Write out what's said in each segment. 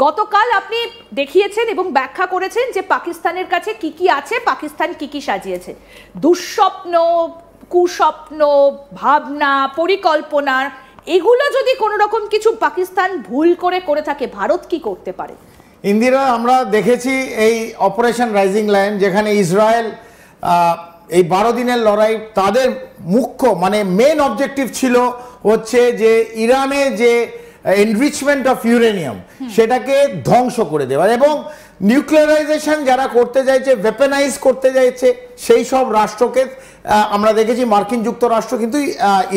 গতকাল আপনি দেখিয়েছেন এবং ব্যাখ্যা করেছেন যে পাকিস্তানের কাছে কি কি আছে, পাকিস্তান কি কি সাজিয়েছে। দুঃস্বপ্ন, কুস্বপ্ন, ভাবনা, পরিকল্পনা, এগুলো যদি কোনো রকম কিছু পাকিস্তান ভুল করে থাকে, ভারত কি করতে পারে? ইন্দিরা, আমরা দেখেছি এই অপারেশন রাইজিং লায়ন, যেখানে ইসরায়েল এই 12 দিনের লড়াই, তাদের মুখ্য মানে মেন অবজেক্টিভ ছিল হচ্ছে যে ইরানে যে এনরিচমেন্ট অফ ইউরেনিয়াম সেটাকে ধ্বংস করে দেওয়া, এবং নিউক্লিয়ারাইজেশন যারা করতে চাইছে, ওয়েপেনাইজ করতে চাইছে, সেই সব রাষ্ট্রকে আমরা দেখেছি মার্কিন যুক্তরাষ্ট্র কিন্তু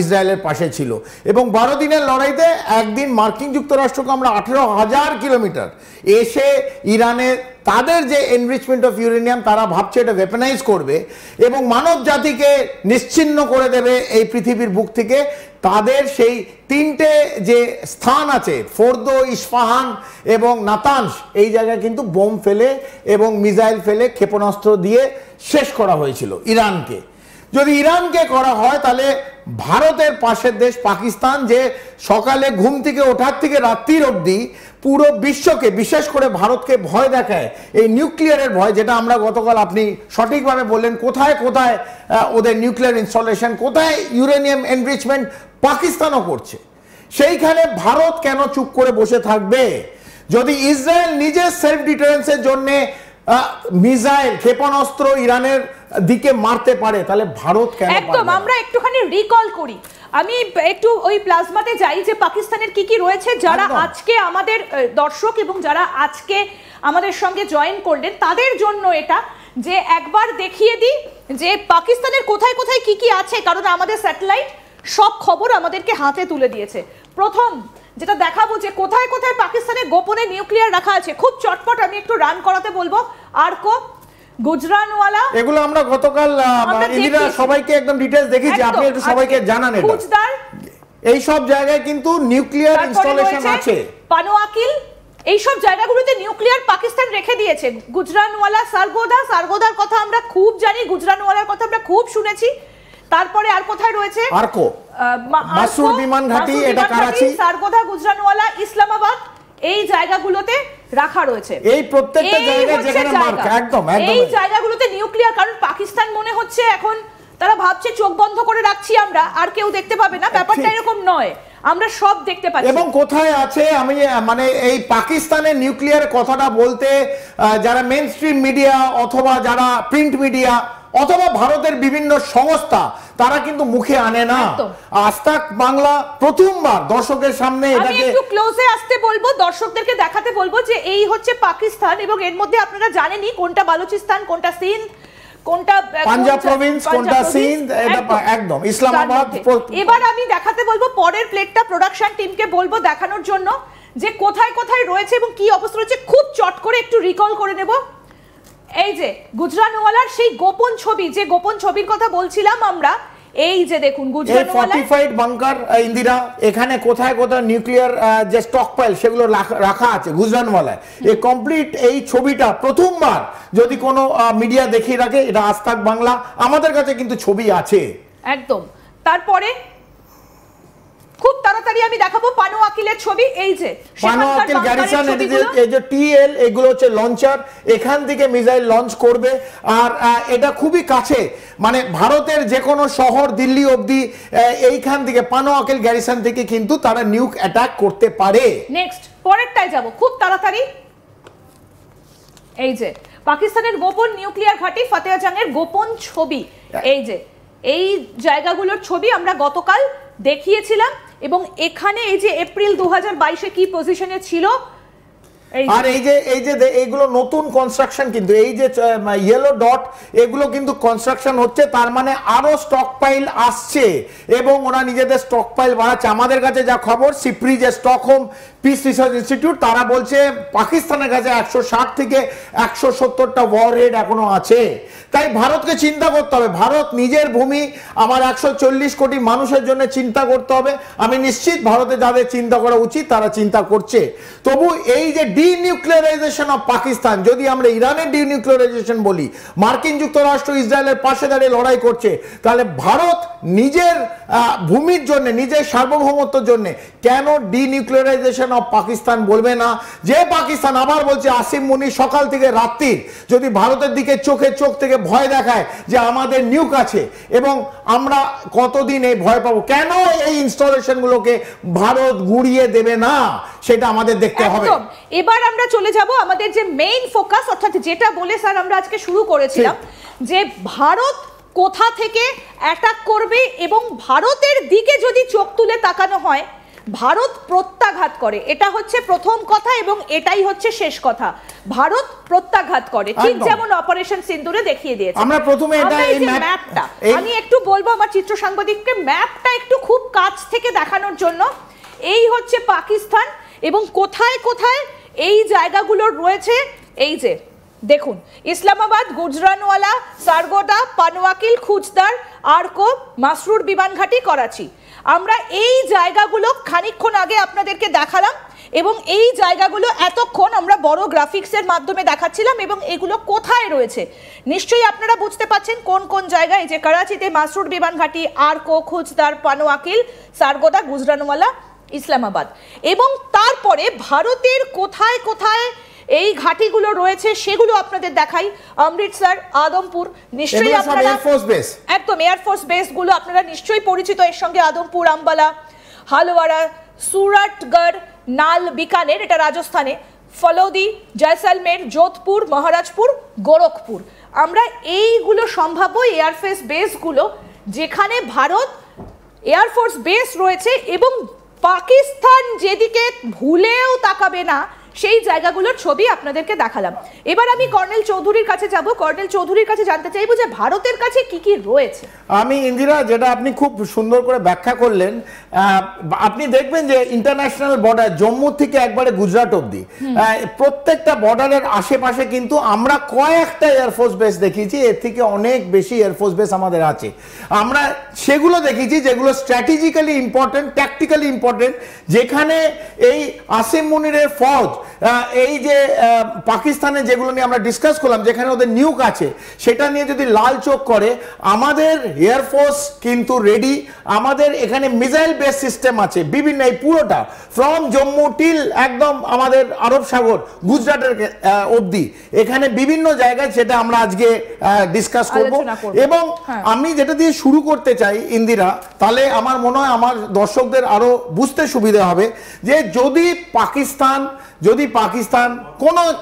ইসরায়েলের পাশে ছিল। এবং 12 দিনের লড়াইতে একদিন মার্কিন যুক্তরাষ্ট্রকে আমরা 18,000 কিলোমিটার এসে ইরানে তাদের যে এনরিচমেন্ট অফ ইউরেনিয়াম তারা ভাবছে এটা ওয়েপেনাইজ করবে এবং মানব জাতিকে নিশ্চিহ্ন করে দেবে এই পৃথিবীর বুক থেকে, তাদের সেই 3টে যে স্থান আছে, ফোর্দো, ইস্পাহান এবং নাতানস, এই জায়গায় কিন্তু বোম ফেলে এবং মিসাইল ফেলে ক্ষেপণাস্ত্র দিয়ে শেষ করা হয়েছিল ইরানকে। যদি ইরানকে করা হয় তাহলে ভারতের পাশের দেশ পাকিস্তান, যে সকালে ঘুম থেকে ওঠার থেকে রাত্রির অবধি পুরো বিশ্বকে, বিশেষ করে ভারতকে ভয় দেখায়, এই নিউক্লিয়ারের ভয়, যেটা আমরা গতকাল আপনি সঠিকভাবে বললেন, কোথায় কোথায় ওদের নিউক্লিয়ার ইনস্টলেশন, কোথায় ইউরেনিয়াম এনরিচমেন্ট পাকিস্তানও করছে, সেইখানে ভারত কেন চুপ করে বসে থাকবে? যদি ইসরায়েল নিজের সেলফ ডিটারেন্সের জন্য মিসাইল, ক্ষেপণাস্ত্র ইরানের দিকে মারতে পারে, তাহলে ভারত কেন? একদম। আমরা একটুখানি রিকল করি, আমি একটু ওই প্লাজমাতে যাই যে পাকিস্তানের কি কি রয়েছে, যারা আজকে আমাদের দর্শক এবং যারা আজকে আমাদের সঙ্গে জয়েন করলেন তাদের জন্য এটা, যে একবার দেখিয়ে দিই যে পাকিস্তানের কোথায় কোথায় কি কি আছে, কারণ আমাদের স্যাটেলাইট সব খবর আমাদেরকে হাতে তুলে দিয়েছে। প্রথম যেটা দেখাবো যে কোথায় কোথায় পাকিস্তানের গোপনে নিউক্লিয়ার রাখা আছে, খুব চটপট আমি একটু রান করাতে বলবো। আরকো, গুজরানওয়ালা, এগুলো আমরা গতকাল ইন্দিরা সবাইকে একদম ডিটেইলস দেখিয়েছি, আপনি একটু সবাইকে জানান এটা। খুচদার, এই সব জায়গায় কিন্তু নিউক্লিয়ার ইনস্টলেশন আছে। পানোয়াকিল, এই সব জায়গাগুলোতে নিউক্লিয়ার পাকিস্তান রেখে দিয়েছে। গুজরানওয়ালা, সারগোদার কথা আমরা খুব জানি, গুজরানওয়ালার কথা আমরা খুব শুনেছি। তারপরে আর কোথায় রয়েছে? আরকো, মাসুর বিমান ঘাঁটি, এটা করাচি, সারগোদা, গুজরানওয়ালা, ইসলামাবাদ, এই জায়গাগুলোতে রাখা রয়েছে। এই প্রত্যেকটা জায়গা যেখানে মার্ক, একদম এই জায়গাগুলোতে নিউক্লিয়ার, কারণ পাকিস্তান মনে হচ্ছে এখন তারা ভাবছে চোখ বন্ধ করে রাখছি আমরা, আর কেউ দেখতে পাবে না, ব্যাপারটা এরকম নয়, আমরা সব দেখতে পাচ্ছি। এবং কোথায় আছে, আমি মানে এই পাকিস্তানের নিউক্লিয়ার কথাটা বলতে যারা মেইন স্ট্রিম মিডিয়া অথবা যারা প্রিন্ট মিডিয়া অথবা ভারতের বিভিন্ন সংস্থা, তারা কিন্তু মুখে আনে না। আজ তাক বাংলা প্রথমবার দর্শকের সামনে এটাকে একটু ক্লোজে আসতে বলবো, দর্শকদেরকে দেখাতে বলবো যে এই হচ্ছে পাকিস্তান, এবং এর মধ্যে আপনারা জানেনই কোনটা বালুচিস্তান, কোনটা সিন্ধ, কোনটা পাঞ্জাব প্রভিন্স, কোনটা সিন্ধ, এটা একদম ইসলামাবাদ। এবার আমি দেখাতে বলবো, পরের প্লেটটা প্রোডাকশন টিমকে বলবো দেখানোর জন্য যে কোথায় কোথায় রয়েছে এবং কি অবস্থা রয়েছে, খুব চট করে একটু রিকল করে নেব। এই যে গুজরানওয়ালার সেই গোপন ছবি, যে গোপন ছবির কথা বলছিলাম আমরা, এই যে দেখুন গুজরানওয়ালা ফর্টিফাইড বাংকার, ইন্দিরা, এখানে কোথায় কোথায় নিউক্লিয়ার যে স্টকপাইল সেগুলো রাখা আছে গুজরানওয়ালায়। এই কমপ্লিট এই ছবিটা প্রথমবার যদি কোনো মিডিয়া দেখিয়ে রাখে, এটা আজ তাক বাংলা, আমাদের কাছে কিন্তু ছবি আছে একদম। তারপরে খুব তাড়াতাড়ি আমি দেখাবো পানোয়াকিলের ছবি, এই যে পানোয়াকিল গ্যারিসন, এই যে টিএল, এগুলো হচ্ছে লঞ্চার, এখান থেকে মিসাইল লঞ্চ করবে। আর এটা খুবই কাছে, মানে ভারতের যে কোনো শহর, দিল্লি অবধি এইখান থেকে পানোয়াকিল গ্যারিসন থেকে কিন্তু তারা নিউক অ্যাটাক করতে পারে। নেক্সট পরেরটায় যাব খুব তাড়াতাড়ি। এই যে পাকিস্তানের গোপন নিউক্লিয়ার ঘাঁটি ফাতেহাজংয়ের গোপন ছবি, এই যে এই জায়গাগুলোর ছবি আমরা গতকাল দেখিয়েছিলাম, এবং এখানে এই যে এপ্রিল 2022-এ কি পজিশনে ছিল, আর এই যে এইগুলো নতুন কনস্ট্রাকশন, কিন্তু এই যে ইয়েলো ডট, এগুলো কিন্তু কনস্ট্রাকশন হচ্ছে, তার মানে আরো স্টকপাইল আসছে এবং ওরা নিজেদের স্টকপাইল বাড়াচ্ছে। আমাদের কাছে যা খবর, সিপ্রি যে স্টকহোম পিস রিসার্চ ইনস্টিটিউট, তারা বলছে পাকিস্তানের কাছে 160 থেকে 170টা ওয়ারহেড এখনো আছে। তাই ভারতকে চিন্তা করতে হবে, ভারত নিজের ভূমি, আমার 140 কোটি মানুষের জন্য চিন্তা করতে হবে। আমি নিশ্চিত ভারতে যাদের চিন্তা করা উচিত তারা চিন্তা করছে। তবু এই যে ডিনিউক্লিয়ারাইজেশন অফ পাকিস্তান, যদি আমরা ইরানের ডিনিউক্লিয়ারাইজেশন বলি, মার্কিন যুক্তরাষ্ট্র ইসরায়েলের পাশে দাঁড়িয়ে লড়াই করছে, তাহলে ভারত নিজের ভূমির জন্য, নিজের সার্বভৌমত্বের জন্য কেন ডিনিউক্লিয়ারাইজেশন অফ পাকিস্তান বলবে না? যে পাকিস্তান, আবার বলছে, আসিম মুনির সকাল থেকে রাত্রির যদি ভারতের দিকে চোখে চোখ থেকে ভয় দেখায় যে আমাদের নিউক আছে, এবং আমরা কতদিন এই ভয় পাবো, কেন এই ইনস্টলেশন গুলোকে ভারত গুড়িয়ে দেবে না, সেটা আমাদের দেখতে হবে। এবার আমরা চলে যাব আমাদের যে মেইন ফোকাস, অর্থাৎ যেটা বলে স্যার আমরা আজকে শুরু করেছিলাম, যে ভারত কোথা থেকে অ্যাটাক করবে, এবং ভারতের দিকে যদি চোখ তুলে তাকানো হয় ভারত প্রত্যাঘাত করে। এটা হচ্ছে প্রথম কথা এবং এটাই হচ্ছে শেষ কথা। ভারত প্রত্যাঘাত করে, ঠিক যেমন অপারেশন সিন্দুরে দেখিয়ে দিয়েছে। আমরা প্রথমে এটা এই ম্যাপটা আমি একটু বলবো আমার চিত্র সাংবাদিককে ম্যাপটা একটু খুব কাছ থেকে দেখানোর জন্য। এই হচ্ছে পাকিস্তান এবং কোথায় কোথায় এই জায়গাগুলো রয়েছে। এই যে দেখুন, ইসলামাবাদ, গুজরানওয়ালা, সারগোদা, পানওয়াকিল, খুচদার, আরকো, মাসরুর বিমানঘাটি, করাচি। আমরা এই জায়গাগুলো খানিকক্ষণ আগে আপনাদেরকে দেখালাম এবং এই জায়গাগুলো এতক্ষণ আমরা বড় গ্রাফিক্সের মাধ্যমে দেখাচ্ছিলাম, এবং এগুলো কোথায় রয়েছে নিশ্চয়ই আপনারা বুঝতে পাচ্ছেন কোন কোন জায়গায়। যে করাচিতে মাসরুর বিমানঘাটি, আরকো, খুচদার, পানওয়াকিল, সারগোদা, গুজরানওয়ালা, ইসলামাবাদ। এবং তারপরে ভারতের কোথায় কোথায় এই ঘাটিগুলো রয়েছে সেগুলো আপনাদের দেখাই। অমৃতসর, আদমপুর, নিশ্চয়ই আপনারা একদম এয়ারফোর্স বেস গুলো আপনারা নিশ্চয়ই পরিচিত এর সঙ্গে। আদমপুর, আম্বালা, হালওয়ারা, সুরাটগড়, নাল, বিকানের, এটা রাজস্থানে, ফলৌদি, জয়সলমের, যোধপুর, মহারাজপুর, গোরখপুর। আমরা এইগুলো সম্ভাব্য এয়ারফোর্স বেসগুলো যেখানে ভারত এয়ারফোর্স বেস রয়েছে, এবং পাকিস্তান যেদিকে ভুলেও তাকাবে না সেই জায়গাগুলোর ছবি আপনাদেরকে দেখালাম। এবার আমি কর্নেল চৌধুরীর কাছে যাব। কর্নেল চৌধুরীর কাছে জানতে চাইবো যে ভারতের কাছে কি কি রয়েছে। আমি ইন্দিরা, যেটা আপনি খুব সুন্দর করে ব্যাখ্যা করলেন, আপনি দেখবেন যে ইন্টারন্যাশনাল বর্ডার জম্মু থেকে একবারে গুজরাট অবধি প্রত্যেকটা বর্ডারের আশেপাশে কিন্তু আমরা কয়েকটা এয়ারফোর্স বেস দেখিয়েছি, এর থেকে অনেক বেশি এয়ারফোর্স বেস আমাদের আছে। আমরা সেগুলো দেখিয়েছি যেগুলো স্ট্র্যাটেজিক্যালি ইম্পর্টেন্ট, ট্যাকটিক্যালি ইম্পর্টেন্ট, যেখানে এই আসিম মুনিরের ফৌজ, এই যে পাকিস্তানে যেগুলো নিয়ে আমরা ডিসকাস করলাম, যেখানে ওদের নিউক আছে, সেটা নিয়ে যদি লাল চোখ করে, আমাদের এয়ারফোর্স কিন্তু রেডি। আমাদের এখানে মিসাইল বেস সিস্টেম আছে বিভিন্ন, এই পুরোটা ফ্রম জম্মু টিল একদম আমাদের আরব সাগর, গুজরাটের অবধি, এখানে বিভিন্ন জায়গায়, সেটা আমরা আজকে ডিসকাস করব। এবং আমি যেটা দিয়ে শুরু করতে চাই ইন্দিরা, তাহলে আমার মনে হয় আমার দর্শকদের আরো বুঝতে সুবিধা হবে, যে যদি পাকিস্তান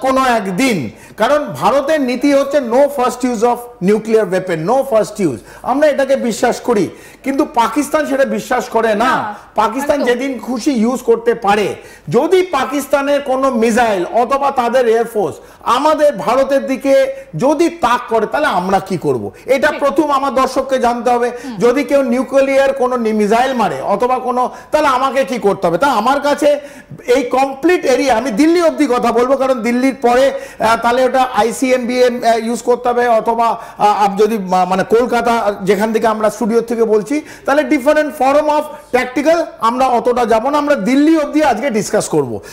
কোনো একদিন, কারণ ভারতের নীতি হচ্ছে no first use of nuclear weapon, no first use, আমরা এটাকে বিশ্বাস করি, কিন্তু পাকিস্তান সেটা বিশ্বাস করে না। পাকিস্তান যেদিন খুশি ইউজ করতে পারে। যদি পাকিস্তানের কোনো মিসাইল অথবা তাদের এয়ারফোর্স আমাদের ভারতের দিকে যদি তাক করে, তাহলে আমরা কি করব? এটা প্রথম আমার দর্শককে জানতে হবে। যদি কেউ নিউক্লিয়ার কোনো মিসাইল মারে অথবা কোনো, তাহলে আমাকে কি করতে হবে? তা আমার কাছে এই কমপ্লিট এরিয়া, আমি দিল্লি অবধি কথা বলবো, কারণ দিল্লির পরে তাহলে ওটা ICBM ইউজ করতে হবে, অথবা যদি মানে কলকাতা, যেখান থেকে আমরা স্টুডিও থেকে বলছি, তাহলে ডিফারেন্ট ফর্ম অফ ট্যাকটিক্যাল, আমরা অতটা যাব না, আমরা দিল্লি অবধি আজকে ডিসকাস করব।